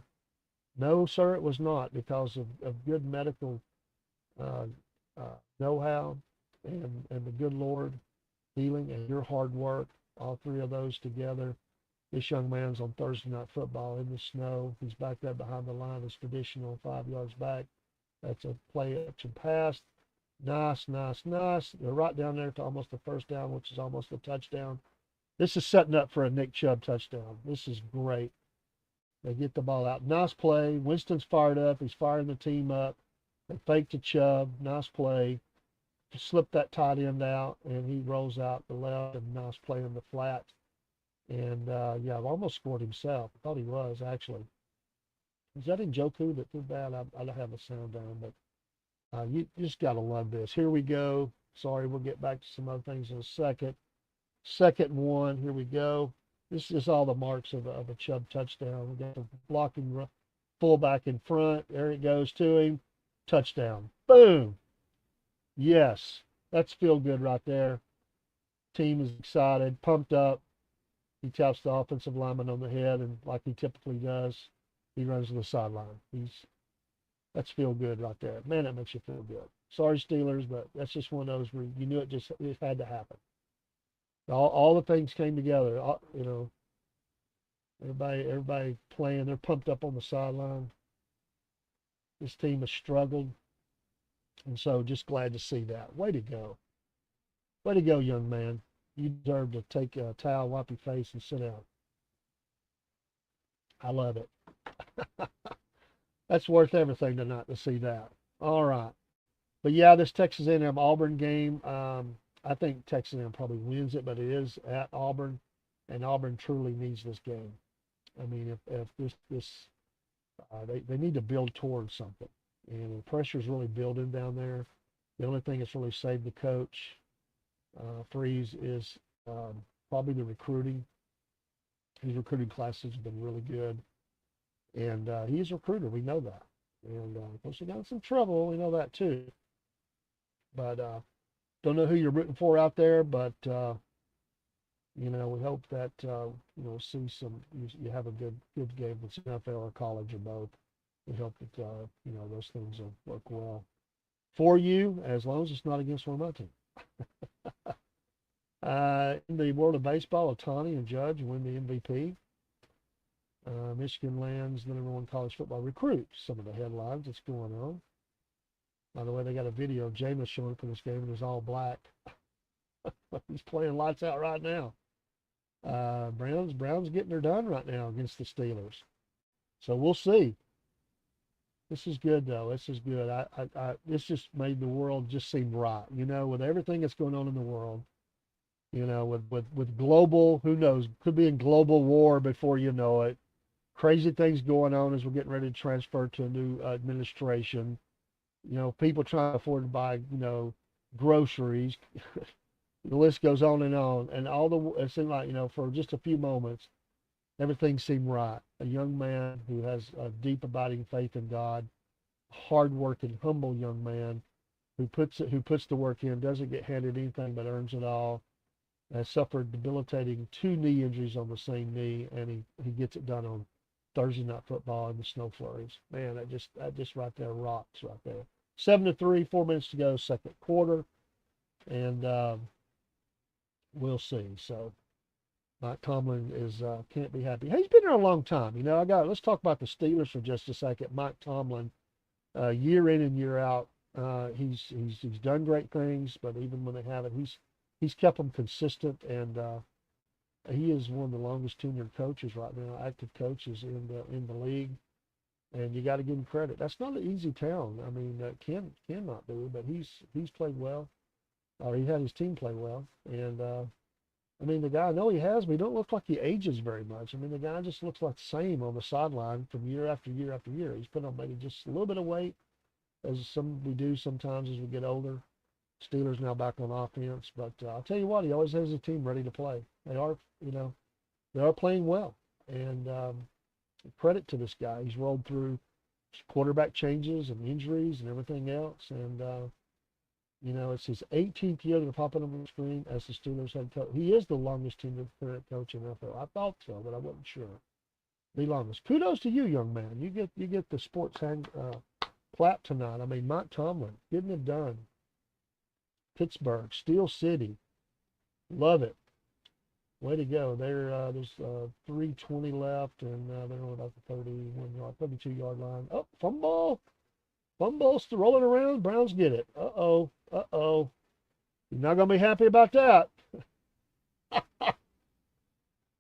No, sir, it was not, because of good medical know-how and the good Lord healing and your hard work. All three of those together. This young man's on Thursday Night Football in the snow. He's back there behind the line. It's traditional 5 yards back. That's a play action pass. Nice. They're right down there to almost the first down, which is almost a touchdown. This is setting up for a Nick Chubb touchdown. This is great. They get the ball out. Nice play. Winston's fired up. He's firing the team up. They fake to Chubb. Nice play. Slip that tight end out, and he rolls out the left, and nice play in the flat. And, I've almost scored himself. I thought he was, actually. Is that Njoku that did that? I don't have the sound down, but you just got to love this. Here we go. Sorry, we'll get back to some other things in a second. Second and 1. Here we go. This is all the marks of a Chubb touchdown. We got the blocking fullback in front. There it goes to him. Touchdown. Boom. Yes, that's feel good right there. Team is excited, pumped up. He taps the offensive lineman on the head, and like he typically does, he runs to the sideline. That's feel good right there. Man, that makes you feel good. Sorry, Steelers, but that's just one of those where you knew it had to happen. All the things came together. Everybody playing. They're pumped up on the sideline. This team has struggled. And so just glad to see that. Way to go. Way to go, young man. You deserve to take a towel, wipe your face, and sit down. I love it. That's worth everything tonight to see that. All right. But yeah, this Texas A&M Auburn game, I think Texas A&M probably wins it, but it is at Auburn, and Auburn truly needs this game. I mean, if they need to build towards something. And the pressure is really building down there. The only thing that's really saved the coach, Freeze, is probably the recruiting. His recruiting classes have been really good. And he's a recruiter. We know that. And of course, he got in some trouble. We know that too. But don't know who you're rooting for out there. But, we hope that, see you have a good game with NFL or college or both. We hope that, those things will work well for you, as long as it's not against one of my team. In the world of baseball, Ohtani and Judge win the MVP. Michigan lands the #1 college football recruit. Some of the headlines that's going on. By the way, they got a video of Jameis showing up for this game, and it's all black. He's playing lights out right now. Browns getting her done right now against the Steelers. So we'll see. This is good though. This is good. This just made the world just seem right. With everything that's going on in the world. With global, who knows, could be in global war before you know it. Crazy things going on as we're getting ready to transfer to a new administration. People trying to afford to buy, groceries. The list goes on, and it seemed like, for just a few moments, everything seemed right. A young man who has a deep abiding faith in God, hard-working, humble young man who puts the work in, doesn't get handed anything but earns it all. Has suffered debilitating 2 knee injuries on the same knee, and he gets it done on Thursday Night Football in the snow flurries. Man, that just right there rocks right there. 7-3, 4 minutes to go, second quarter, and we'll see. So Mike Tomlin can't be happy. Hey, he's been there a long time. Let's talk about the Steelers for just a second. Mike Tomlin, year in and year out, he's done great things, but even when they haven't, he's kept them consistent, and he is one of the longest tenured coaches right now, active coaches in the league, and you got to give him credit. That's not an easy town. I mean, Ken not do, but he's played well, or he had his team play well, and I mean, the guy, I know he has, but he don't look like he ages very much. I mean, the guy just looks like the same on the sideline from year after year after year. He's put on maybe just a little bit of weight, as we do sometimes as we get older. Steelers now back on offense, but I'll tell you what, he always has a team ready to play. They are playing well, and credit to this guy. He's rolled through quarterback changes and injuries and everything else, and it's his 18th year to pop up on the screen as the Steelers head coach. He is the longest tenured current coach in NFL. I thought so, but I wasn't sure. The longest. Kudos to you, young man. You get the sports clap tonight. I mean, Mike Tomlin getting it done. Pittsburgh, Steel City, love it. Way to go. There's 3:20 left, and they're on about the 32-yard line. Oh, fumble, still rolling around. Browns get it. Uh-oh. You're not going to be happy about that.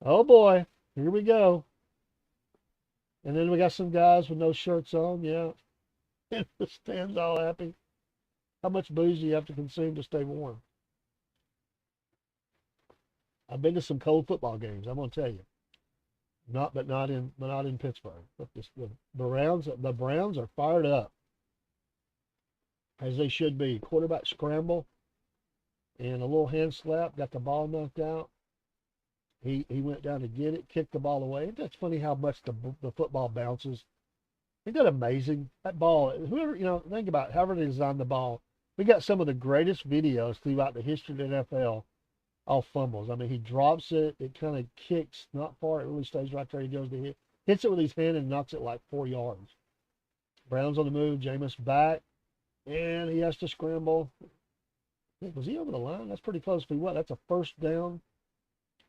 Oh, boy. Here we go. And then we got some guys with no shirts on, yeah. And the stands all happy. How much booze do you have to consume to stay warm? I've been to some cold football games, I'm going to tell you. Not in Pittsburgh. But the Browns are fired up, as they should be. Quarterback scramble and a little hand slap, got the ball knocked out. He went down to get it, kicked the ball away. That's funny how much the football bounces. Isn't that amazing? That ball, think about it, however they designed the ball. We got some of the greatest videos throughout the history of the NFL off fumbles. I mean, he drops it, it kind of kicks not far, it really stays right there. He goes to hits it with his hand and knocks it like 4 yards. Browns on the move, Jameis back, and he has to scramble. Was he over the line? That's pretty close. That's a first down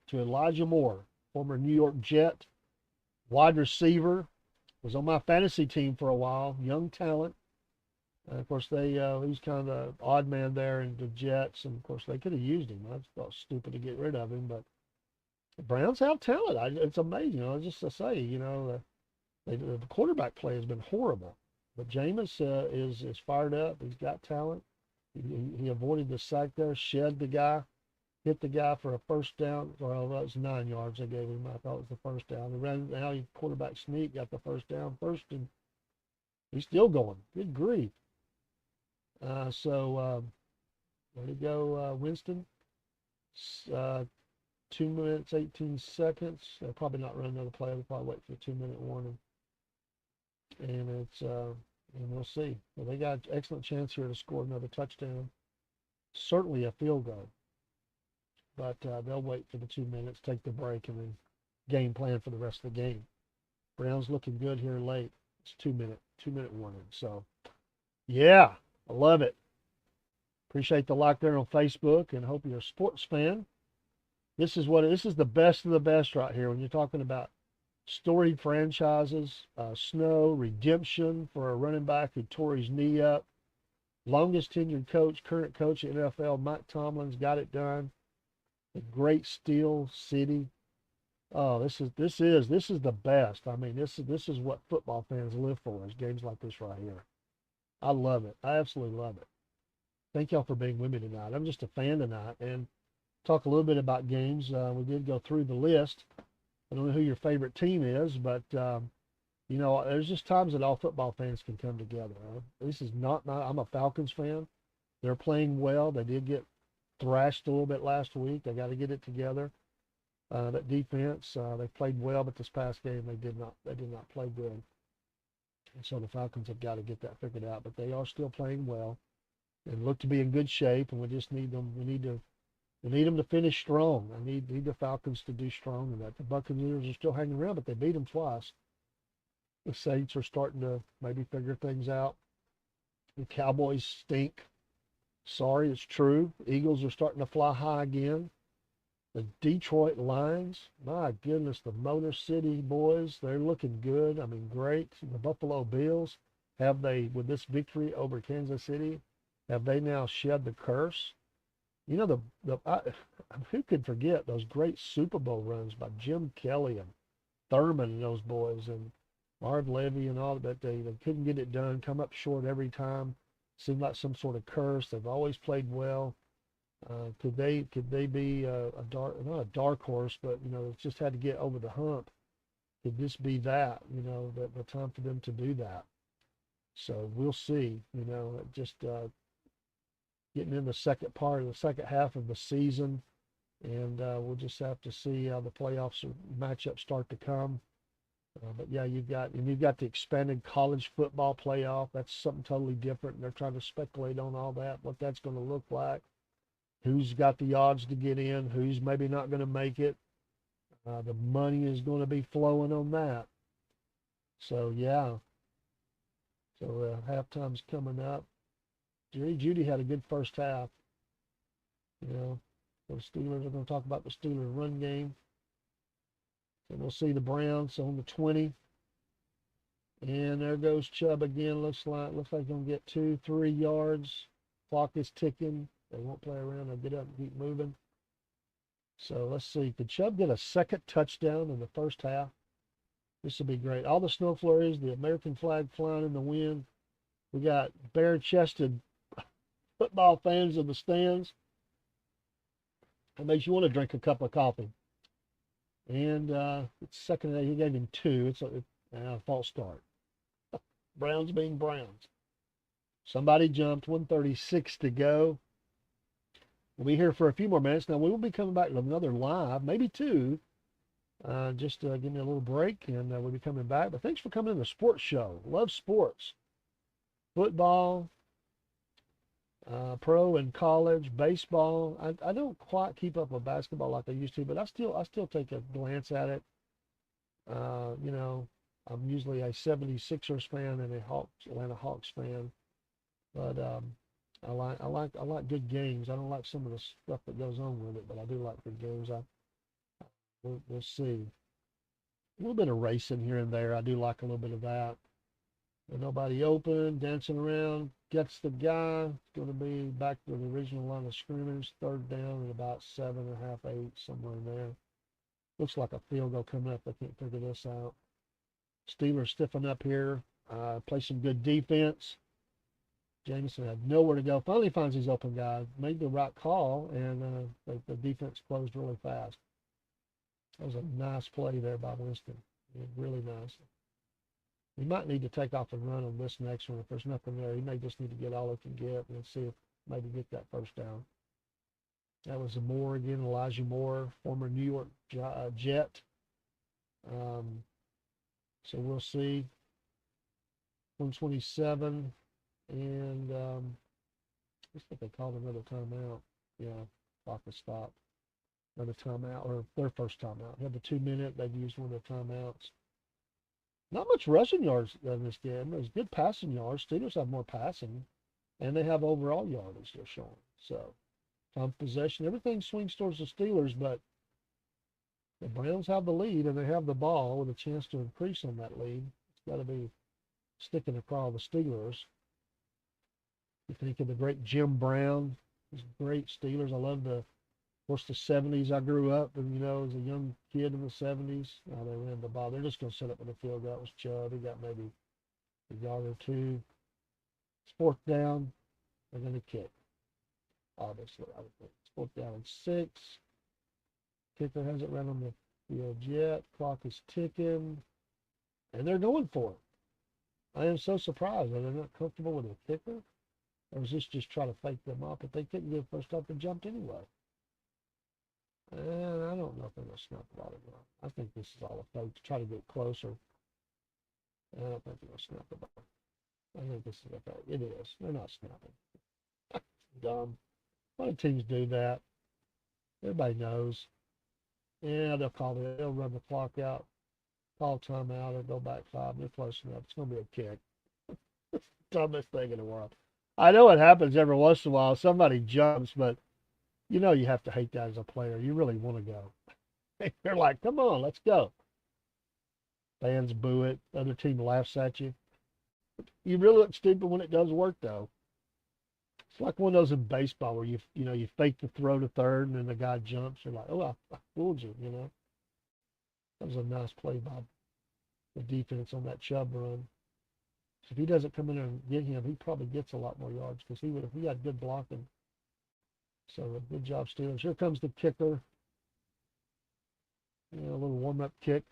to Elijah Moore, former New York Jet, wide receiver, was on my fantasy team for a while, young talent. And of course, he's kind of the odd man there in the Jets, and of course they could have used him. I thought it was stupid to get rid of him, but the Browns have talent. It's amazing. Just to say, the quarterback play has been horrible, but Jameis is fired up. He's got talent. He avoided the sack there, shed the guy, hit the guy for a first down. Well, that was 9 yards they gave him. I thought it was the first down. He quarterback sneak, got the first down, and he's still going. Good grief. There you go, Winston. 2 minutes, 18 seconds. They'll probably not run another play. They'll probably wait for a 2-minute warning. And and we'll see. Well, they got an excellent chance here to score another touchdown. Certainly a field goal. But they'll wait for the 2 minutes, take the break, and then game plan for the rest of the game. Browns looking good here late. It's 2-minute warning. So, yeah, I love it. Appreciate the like there on Facebook, and hope you're a sports fan. This is the best of the best right here when you're talking about storied franchises, snow, redemption for a running back who tore his knee up. Longest tenured coach, current coach at NFL, Mike Tomlin's got it done. A great Steel City. Oh, this is the best. I mean, this is what football fans live for, is games like this right here. I love it. I absolutely love it. Thank y'all for being with me tonight. I'm just a fan tonight, and talk a little bit about games. We did go through the list. I don't know who your favorite team is, but there's just times that all football fans can come together. This is not. I'm a Falcons fan. They're playing well. They did get thrashed a little bit last week. They got to get it together. That defense, they played well, but this past game they did not. They did not play good. And so the Falcons have got to get that figured out. But they are still playing well and look to be in good shape. And we just need them. We need them to finish strong. I need the Falcons to do strong, and that the Buccaneers are still hanging around, but they beat them twice. The Saints are starting to maybe figure things out. The Cowboys stink. Sorry, it's true. Eagles are starting to fly high again. The Detroit Lions, my goodness, the Motor City boys, they're looking good. I mean, great. The Buffalo Bills, with this victory over Kansas City, have they now shed the curse? You know, who could forget those great Super Bowl runs by Jim Kelly and Thurman and those boys and Marv Levy and all that. They couldn't get it done, come up short every time. Seemed like some sort of curse. They've always played well. Could they be not a dark horse, but it's just had to get over the hump. Could this be that? The time for them to do that. So we'll see. Just getting in the second half of the season, and we'll just have to see how the playoffs matchups start to come. But yeah, you've got the expanded college football playoff. That's something totally different. They're trying to speculate on all that, what that's going to look like. Who's got the odds to get in? Who's maybe not going to make it? The money is going to be flowing on that. So yeah. So halftime's coming up. Jerry Judy had a good first half. The Steelers are going to talk about the Steelers run game. So we'll see the Browns on the 20. And there goes Chubb again. Looks like they're going to get 2-3 yards. Clock is ticking. They won't play around. They'll get up and keep moving. So let's see. Could Chubb get a second touchdown in the first half? This will be great. All the snow flurries, the American flag flying in the wind. We got bare-chested football fans in the stands. It makes you want to drink a cup of coffee. And it's second. He gave him 2. It's a false start. Browns being Browns. Somebody jumped. 1:36 to go. We'll be here for a few more minutes. Now we will be coming back with another live, maybe 2. Just to give me a little break, and we'll be coming back. But thanks for coming to the sports show. Love sports, football. Pro and college baseball. I don't quite keep up with basketball like I used to, but I still take a glance at it. I'm usually a 76ers fan and a Atlanta Hawks fan, but I like good games. I don't like some of the stuff that goes on with it, but I do like good games. We'll see. A little bit of racing here and there. I do like a little bit of that. And nobody open, dancing around, gets the guy. It's going to be back to the original line of scrimmage, third down at about 7.5, 8, somewhere in there. Looks like a field goal coming up. They can't figure this out. Steelers stiffen up here, play some good defense. Jameson had nowhere to go. Finally finds his open guy, made the right call, and the defense closed really fast. That was a nice play there by Winston. Really nice. He might need to take off and run on this next one. If there's nothing there, he may just need to get all he can get and see if maybe get that first down. That was Moore again, Elijah Moore, former New York Jet. So we'll see. 127, and looks like they called another timeout. Yeah, clock has stopped. Another timeout, or their first timeout. They had the 2-minute. They've used one of the timeouts. Not much rushing yards in this game. There's good passing yards. Steelers have more passing, and they have overall yardage they're showing. So, time of possession, everything swings towards the Steelers, but the Browns have the lead, and they have the ball with a chance to increase on that lead. It's got to be sticking across the Steelers. You think of the great Jim Brown, these great Steelers. I love the course, the 70s, I grew up, and, as a young kid in the 70s, they ran the ball. They're just going to set up with a field goal. That was Chubb. He got maybe a yard or two. It's fourth down. They're going to kick, obviously. I would think. It's fourth down and 6. Kicker hasn't run on the field yet. Clock is ticking, and they're going for it. I am so surprised that they're not comfortable with a kicker. Or was this just try to fake them up? But they couldn't get first up and jumped anyway. And I don't know if they're going to snap the ball or not. I think this is all a fake to try to get closer. I don't think they're going to snap the ball. I think this is a fake. It is. They're not snapping. Dumb. A lot of teams do that. Everybody knows. Yeah, they'll run the clock out, call timeout, or go back 5. They're close enough. It's going to be a kick. Dumbest thing in the world. I know it happens every once in a while. Somebody jumps, but you have to hate that as a player. You really want to go. You're like, come on, let's go. Fans boo it. Other team laughs at you. You really look stupid when it does work, though. It's like one of those in baseball where you fake the throw to third and then the guy jumps. You're like, oh, I fooled you, That was a nice play by the defense on that Chubb run. So if he doesn't come in there and get him, he probably gets a lot more yards because he had good blocking. So good job, Steelers. Here comes the kicker. A little warm-up kick.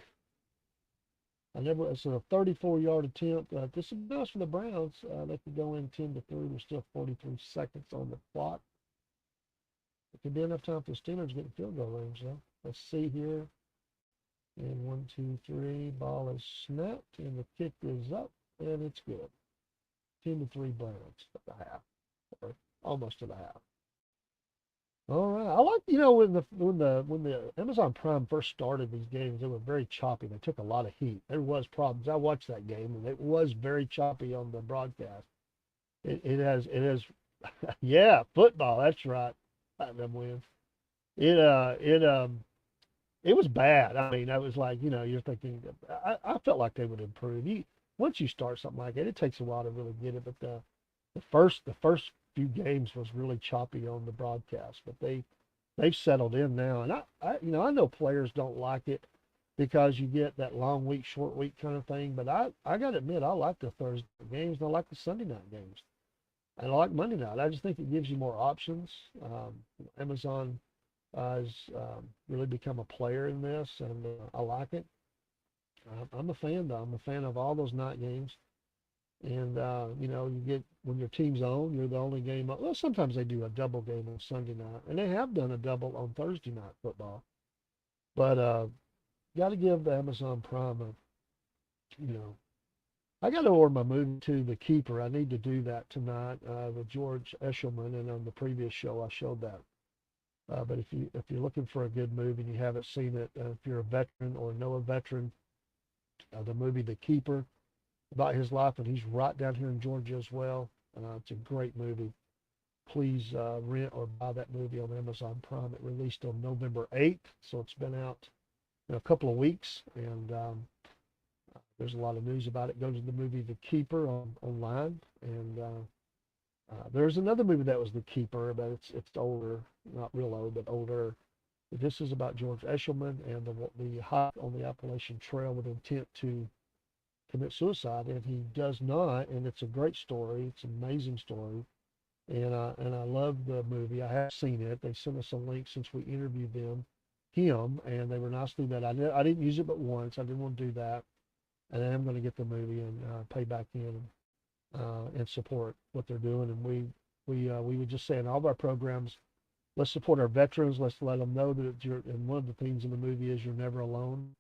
It's a 34-yard attempt. This is nice for the Browns. They could go in 10-3. There's still 43 seconds on the clock. It could be enough time for the Steelers to get in field goal range, though. Let's see here. And 1, 2, 3. Ball is snapped, and the kick is up, and it's good. 10-3 Browns at the half, or almost to the half. All right. I like, when the Amazon Prime first started these games, they were very choppy. They took a lot of heat. There was problems. I watched that game, and it was very choppy on the broadcast. It has, yeah, football. That's right. Them wins. It was bad. I mean, I was like, you're thinking. I felt like they would improve. Once you start something like that, it takes a while to really get it. But the first few games was really choppy on the broadcast, but they've settled in now. And I know players don't like it because you get that long week, short week kind of thing. But I got to admit, I like the Thursday games and I like the Sunday night games. And I like Monday night. I just think it gives you more options. Amazon has really become a player in this, and I like it. I'm a fan, though. I'm a fan of all those night games. And, you get, when your team's on, you're the only game. Well, sometimes they do a double game on Sunday night, and they have done a double on Thursday night football. But got to give the Amazon Prime I got to order my movie too, The Keeper. I need to do that tonight with George Eshelman, and on the previous show I showed that. But if you're looking for a good movie and you haven't seen it, if you're a veteran or know a veteran, the movie The Keeper, about his life, and he's right down here in Georgia as well. It's a great movie. Please rent or buy that movie on Amazon Prime. It released on November 8th, so it's been out in a couple of weeks, and there's a lot of news about it. Go to the movie The Keeper online, and there's another movie that was The Keeper, but it's older, not real old, but older. This is about George Eshelman and the hike on the Appalachian Trail with intent to commit suicide, and he does not, and it's a great story. It's an amazing story, and I love the movie. I have seen it. They sent us a link since we interviewed him, and they were nice to do that. I didn't use it but once. I didn't want to do that, and I am going to get the movie and pay back in and support what they're doing. And we would just say in all of our programs, let's support our veterans. Let's let them know that and one of the themes in the movie is you're never alone.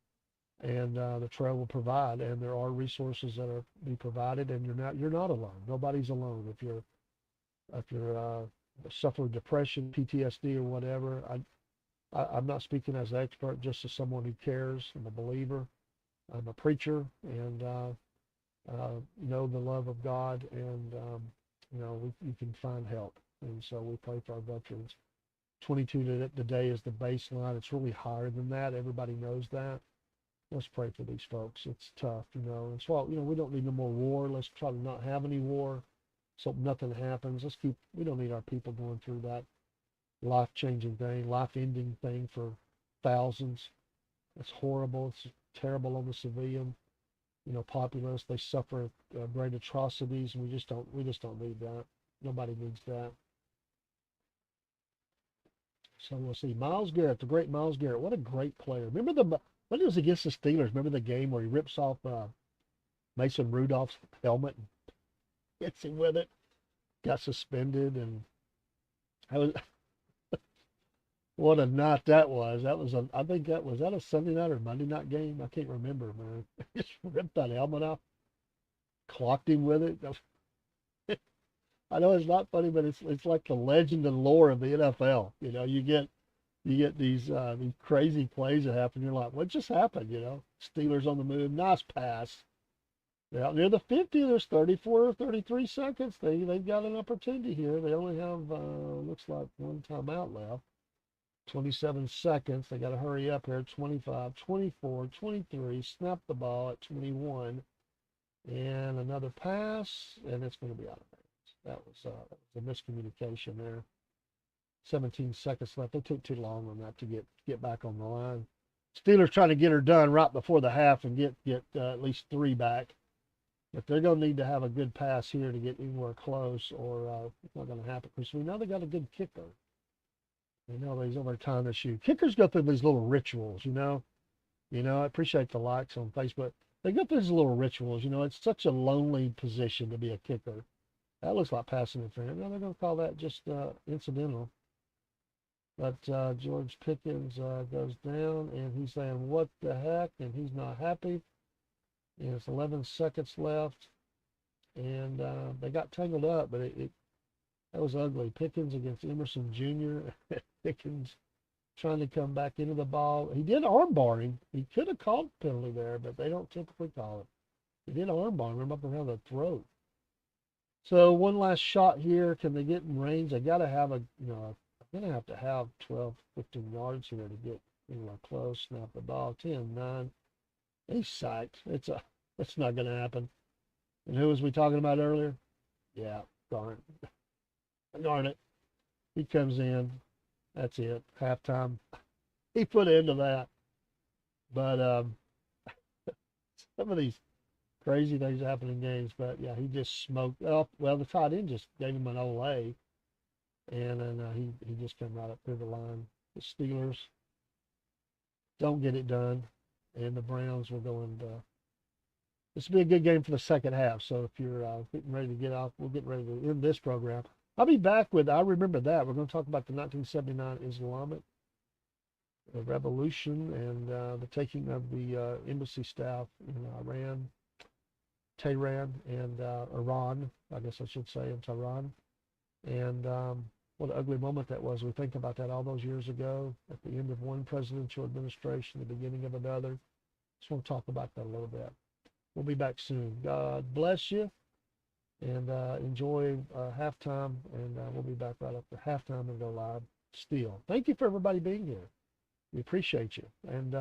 And the trail will provide, and there are resources that are be provided, and you're not alone. Nobody's alone. If you're suffering depression, PTSD, or whatever, I'm not speaking as an expert, just as someone who cares. I'm a believer. I'm a preacher, and know the love of God, and you can find help. And so we pray for our veterans. 22 today is the baseline. It's really higher than that. Everybody knows that. Let's pray for these folks. It's tough, And so, we don't need no more war. Let's try to not have any war so nothing happens. We don't need our people going through that life-changing thing, life-ending thing for thousands. It's horrible. It's terrible on the civilian, populace. They suffer great atrocities, and we just don't need that. Nobody needs that. So we'll see. Myles Garrett, the great Myles Garrett, what a great player. Remember when it was against the Steelers? Remember the game where he rips off Mason Rudolph's helmet and hits him with it? Got suspended, and I was what a night that was. I think was that a Sunday night or Monday night game? I can't remember, man. Just ripped that helmet off, clocked him with it. I know it's not funny, but it's like the legend and lore of the NFL. You get these crazy plays that happen. You're like, what just happened? Steelers on the move, nice pass. They're out near the 50. There's 34 or 33 seconds. They've got an opportunity here. They only have looks like one timeout left. 27 seconds. They got to hurry up here. 25, 24, 23. Snap the ball at 21, and another pass, and it's going to be out of bounds. That was a miscommunication there. 17 seconds left. They took too long on that to get back on the line. Steelers trying to get her done right before the half and get at least 3 back. But they're going to need to have a good pass here to get anywhere close, or it's not going to happen. Because we know they got a good kicker. We know he's over time to shoot. Kickers go through these little rituals, I appreciate the likes on Facebook. They go through these little rituals, It's such a lonely position to be a kicker. That looks like passing interference. No, they're going to call that just incidental. But George Pickens goes down, and he's saying, what the heck? And he's not happy. And it's 11 seconds left. And they got tangled up, but that was ugly. Pickens against Emerson Jr. Pickens trying to come back into the ball. He did armbar him. He could have called the penalty there, but they don't typically call it. He did armbar him up around the throat. So one last shot here. Can they get in range? They got to have they're going to have 12, 15 yards here to get close. Snap the ball. 10, 9. He's sacked. It's not going to happen. And who was we talking about earlier? Yeah, darn it. He comes in. That's it. Halftime. He put an end to that. But some of these crazy things happen in games. But yeah, he just smoked up. Well, the tight end just gave him an Olay. And then he just came right up through the line. The Steelers don't get it done. And the Browns will go into this will be a good game for the second half. So if you're getting ready to get off, we're getting ready to end this program. I'll be back I remember that. We're going to talk about the 1979 Islamic Revolution and the taking of the embassy staff in Iran, Tehran, and Iran, I guess I should say, in Tehran. And what an ugly moment that was. We think about that all those years ago, at the end of one presidential administration, the beginning of another. Just want to talk about that a little bit. We'll be back soon. God bless you, and enjoy halftime, and we'll be back right after halftime and go live still. Thank you for everybody being here. We appreciate you. And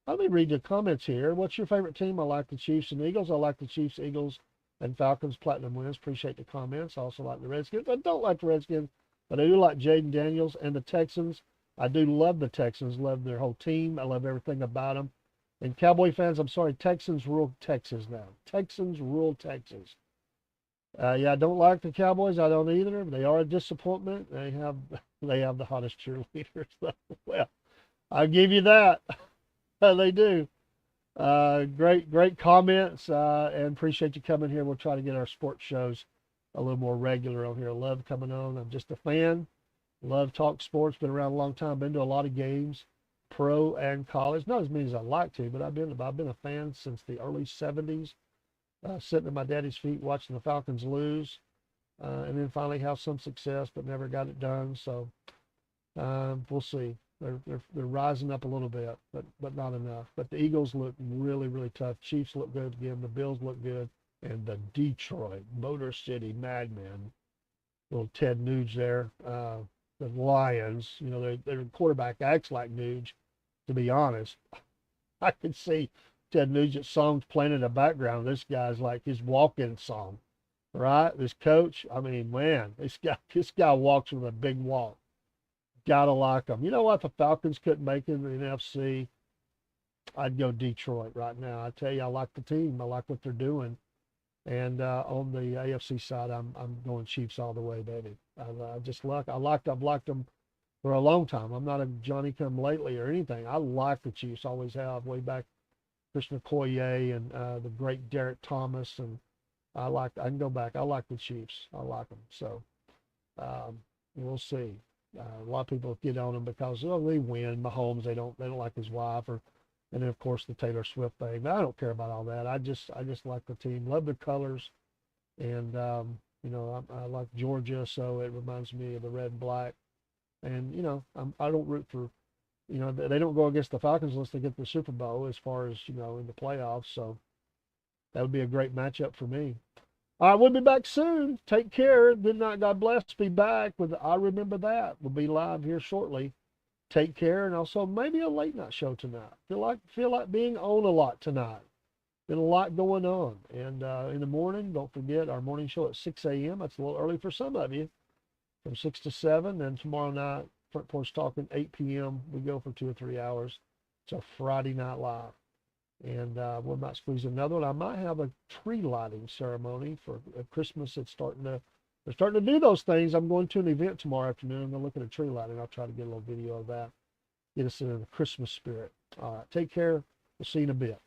let me read the comments here. What's your favorite team? I like the Chiefs and Eagles. I like the Chiefs, Eagles, and Falcons. Platinum wins. Appreciate the comments. I also like the Redskins. I don't like the Redskins, but I do like Jaden Daniels and the Texans. I do love the Texans. Love their whole team. I love everything about them. And Cowboy fans, I'm sorry, Texans rule Texas now. Texans rule Texas. Yeah, I don't like the Cowboys. I don't either. They are a disappointment. They have the hottest cheerleaders. Well, I'll give you that. They do. Great comments, and appreciate you coming here. We'll try to get our sports shows a little more regular on here. Love coming on. I'm just a fan. Love talk sports. Been around a long time. Been to a lot of games, pro and college. Not as many as I'd like to, but I've been a fan since the early 70s. Sitting at my daddy's feet watching the Falcons lose, and then finally have some success, but never got it done. So we'll see. They're rising up a little bit, but not enough. But the Eagles look really, really tough. Chiefs look good again. The Bills look good, and the Detroit Motor City Madmen, little Ted Nuge there. The Lions, their quarterback acts like Nuge. To be honest, I could see Ted Nugent's songs playing in the background. This guy's like his walk-in song, right? This coach, I mean, man, this guy walks with a big walk. Gotta like them. You know what? The Falcons couldn't make it in the NFC. I'd go Detroit right now. I tell you, I like the team. I like what they're doing. And on the AFC side, I'm going Chiefs all the way, baby. I've liked them for a long time. I'm not a Johnny come lately or anything. I like the Chiefs, always have, way back Chris McCoy and the great Derek Thomas, and I can go back. I like the Chiefs. I like them. So we'll see. A lot of people get on them because they win. Mahomes, they don't like his wife, and then of course the Taylor Swift thing. But I don't care about all that. I just like the team. Love their colors, and I like Georgia, so it reminds me of the red and black. And I don't root for, they don't go against the Falcons unless they get the Super Bowl as far as in the playoffs. So that would be a great matchup for me. All right, we'll be back soon. Take care. Good night. God bless. Be back with I Remember That. We'll be live here shortly. Take care, and also maybe a late night show tonight. Feel like being on a lot tonight. Been a lot going on. And in the morning, don't forget our morning show at 6 a.m. That's a little early for some of you. From 6 to 7. And tomorrow night, Front Porch Talking, 8 p.m. We go for 2 or 3 hours. It's a Friday night live. And we might squeeze another one. I might have a tree lighting ceremony for Christmas. They're starting to do those things. I'm going to an event tomorrow afternoon. I'm going to look at a tree lighting. I'll try to get a little video of that. Get us in the Christmas spirit. All right. Take care. We'll see you in a bit.